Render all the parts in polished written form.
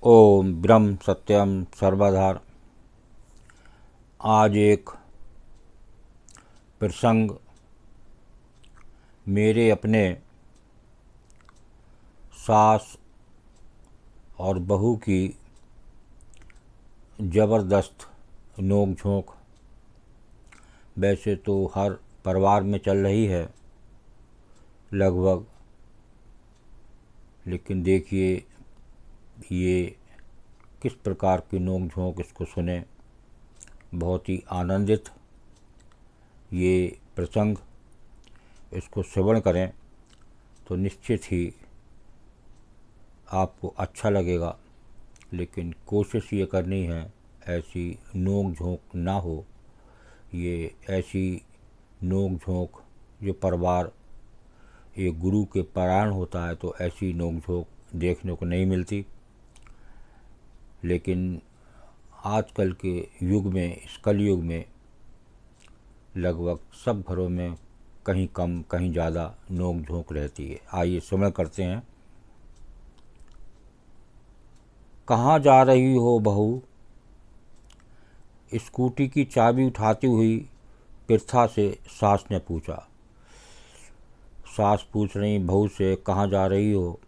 ओम ब्रह्म सत्यम सर्वधार। आज एक प्रसंग मेरे अपने सास और बहू की ज़बरदस्त नोक झोंक वैसे तो हर परिवार में चल रही है लगभग, लेकिन देखिए ये किस प्रकार की नोक झोंक, इसको सुने बहुत ही आनंदित ये प्रसंग, इसको श्रवण करें तो निश्चित ही आपको अच्छा लगेगा। लेकिन कोशिश ये करनी है ऐसी नोक झोंक ना हो। ये ऐसी नोक झोंक जो परिवार एक गुरु के पारायण होता है तो ऐसी नोक झोंक देखने को नहीं मिलती। लेकिन आजकल के युग में, इस कलयुग में लगभग सब घरों में कहीं कम कहीं ज़्यादा नोक झोंक रहती है। आइए श्रवण करते हैं। कहाँ जा रही हो बहू? स्कूटी की चाबी उठाती हुई पृथा से सास ने पूछा। सास पूछ रही बहू से कहाँ जा रही हो?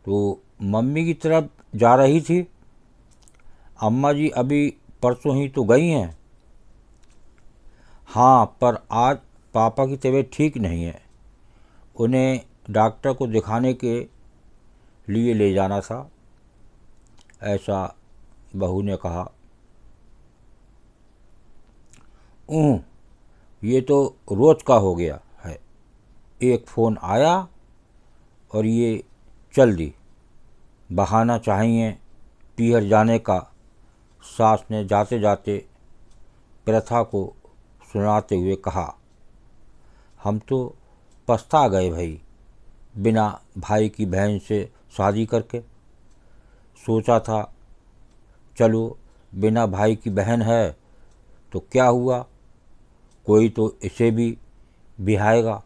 तो मम्मी की तरफ जा रही थी। अम्मा जी अभी परसों ही तो गई हैं। हाँ, पर आज पापा की तबीयत ठीक नहीं है, उन्हें डॉक्टर को दिखाने के लिए ले जाना था, ऐसा बहू ने कहा। ये तो रोज का हो गया है। एक फ़ोन आया और ये चल दी। बहाना चाहिए पीहर जाने का, सास ने जाते जाते प्रथा को सुनाते हुए कहा। हम तो पछता गए भाई, बिना भाई की बहन से शादी करके। सोचा था चलो बिना भाई की बहन है तो क्या हुआ, कोई तो इसे भी बिहाएगा।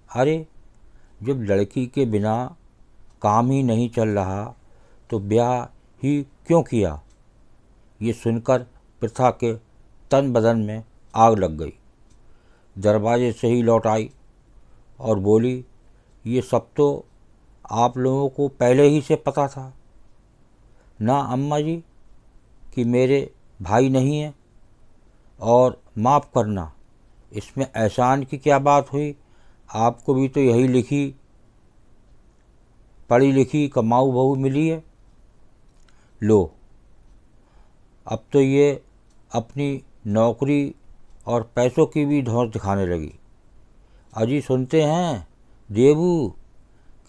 अरे जब लड़की के बिना काम ही नहीं चल रहा तो ब्याह ही क्यों किया। ये सुनकर प्रथा के तन बदन में आग लग गई। दरवाजे से ही लौट आई और बोली, ये सब तो आप लोगों को पहले ही से पता था ना अम्मा जी कि मेरे भाई नहीं हैं। और माफ़ करना, इसमें एहसान की क्या बात हुई। आपको भी तो यही लिखी पढ़ी लिखी कमाऊ बहू मिली है। लो, अब तो ये अपनी नौकरी और पैसों की भी धौंस दिखाने लगी। अजी सुनते हैं देवू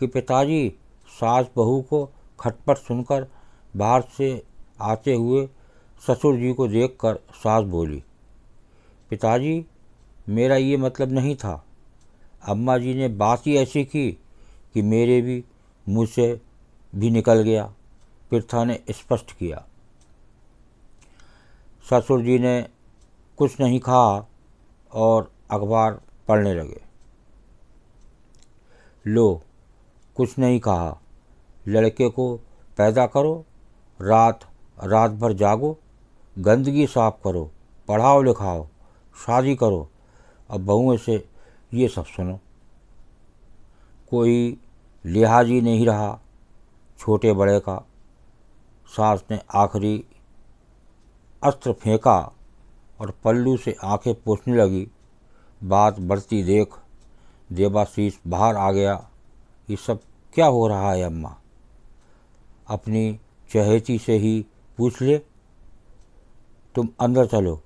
कि पिताजी। सास बहू को खटपट सुनकर बाहर से आते हुए ससुर जी को देखकर सास बोली, पिताजी मेरा ये मतलब नहीं था। अम्मा जी ने बात ही ऐसी की कि मेरे भी मुँह से भी निकल गया। प्रथा ने स्पष्ट किया। ससुर जी ने कुछ नहीं कहा और अखबार पढ़ने लगे। लो, कुछ नहीं कहा, लड़के को पैदा करो, रात रात भर जागो, गंदगी साफ करो, पढ़ाओ लिखाओ, शादी करो। अब बहुओं से ये सब सुनो। कोई लिहाज ही नहीं रहा छोटे बड़े का। सास ने आखिरी अस्त्र फेंका और पल्लू से आंखें पोंछने लगी। बात बढ़ती देख देवाशीष बाहर आ गया। ये सब क्या हो रहा है अम्मा? अपनी चहेती से ही पूछ ले। तुम अंदर चलो।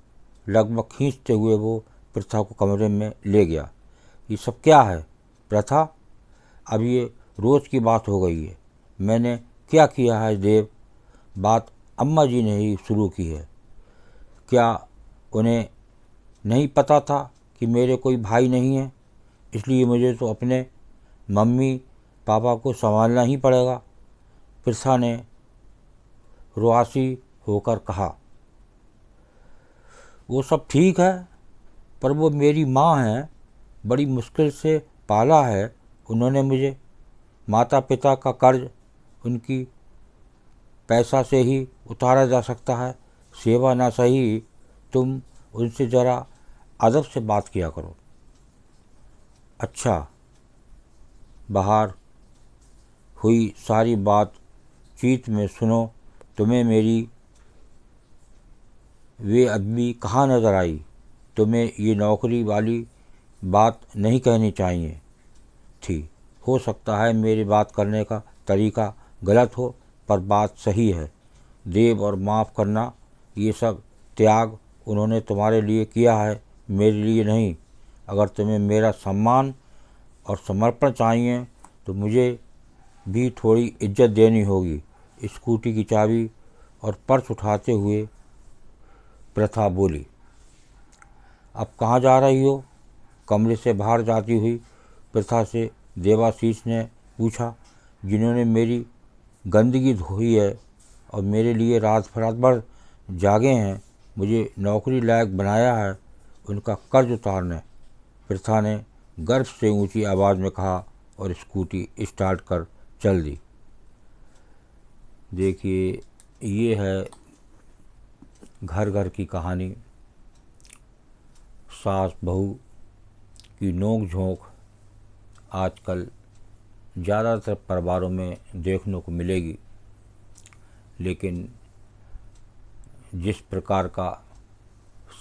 लगभग खींचते हुए वो प्रथा को कमरे में ले गया। ये सब क्या है प्रथा? अब ये रोज़ की बात हो गई है। मैंने क्या किया है देव? बात अम्मा जी ने ही शुरू की है। क्या उन्हें नहीं पता था कि मेरे कोई भाई नहीं है, इसलिए मुझे तो अपने मम्मी पापा को संभालना ही पड़ेगा। प्रथा ने रुआसी होकर कहा। वो सब ठीक है, पर वो मेरी माँ हैं, बड़ी मुश्किल से पाला है उन्होंने मुझे। माता पिता का कर्ज उनकी पैसा से ही उतारा जा सकता है। सेवा ना सही, तुम उनसे ज़रा अदब से बात किया करो। अच्छा, बाहर हुई सारी बात चीत में सुनो, तुम्हें मेरी वे अदबी कहाँ नज़र आई? तुम्हें ये नौकरी वाली बात नहीं कहनी चाहिए थी। हो सकता है मेरी बात करने का तरीका गलत हो, पर बात सही है। देव और माफ़ करना, ये सब त्याग उन्होंने तुम्हारे लिए किया है, मेरे लिए नहीं। अगर तुम्हें मेरा सम्मान और समर्पण चाहिए तो मुझे भी थोड़ी इज्जत देनी होगी। स्कूटी की चाबी और पर्स उठाते हुए प्रथा बोली। अब कहाँ जा रही हो? कमरे से बाहर जाती हुई प्रथा से देवाशीष ने पूछा। जिन्होंने मेरी गंदगी धोई है और मेरे लिए रात भर जागे हैं, मुझे नौकरी लायक बनाया है, उनका कर्ज उतारने, प्रथा ने गर्व से ऊंची आवाज़ में कहा और स्कूटी स्टार्ट कर चल दी। देखिए, ये है घर घर की कहानी। सास बहू की नोक झोंक आजकल ज़्यादातर परिवारों में देखने को मिलेगी, लेकिन जिस प्रकार का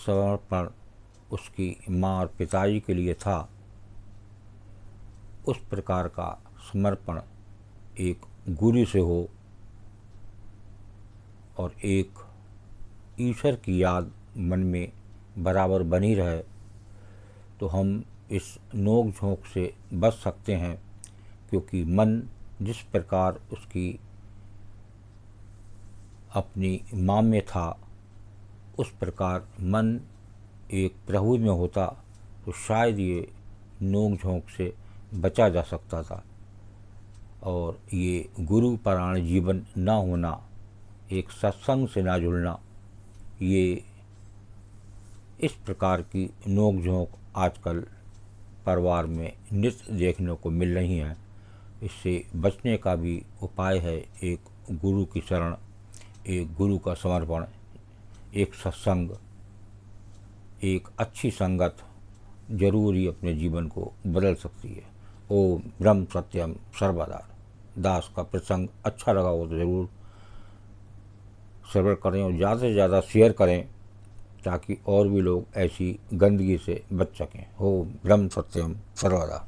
समर्पण उसकी माँ और पिताजी के लिए था, उस प्रकार का समर्पण एक गुरु से हो और एक ईश्वर की याद मन में बराबर बनी रहे, तो हम इस नोक झोंक से बच सकते हैं। क्योंकि मन जिस प्रकार उसकी अपनी माँ में था, उस प्रकार मन एक प्रभु में होता तो शायद ये नोक झोंक से बचा जा सकता था। और ये गुरु परायण जीवन न होना, एक सत्संग से ना जुड़ना, ये इस प्रकार की नोक झोंक आजकल परिवार में नित्य देखने को मिल रही हैं। इससे बचने का भी उपाय है एक गुरु की शरण, एक गुरु का समर्पण, एक सत्संग, एक अच्छी संगत जरूर ही अपने जीवन को बदल सकती है। ओम ब्रह्म सत्यम सर्वदा दास का प्रसंग अच्छा लगा हो तो ज़रूर श्रवण करें और ज़्यादा से ज़्यादा शेयर करें, ताकि और भी लोग ऐसी गंदगी से बच सकें। ओम ब्रह्म सत्यम सर्वदा।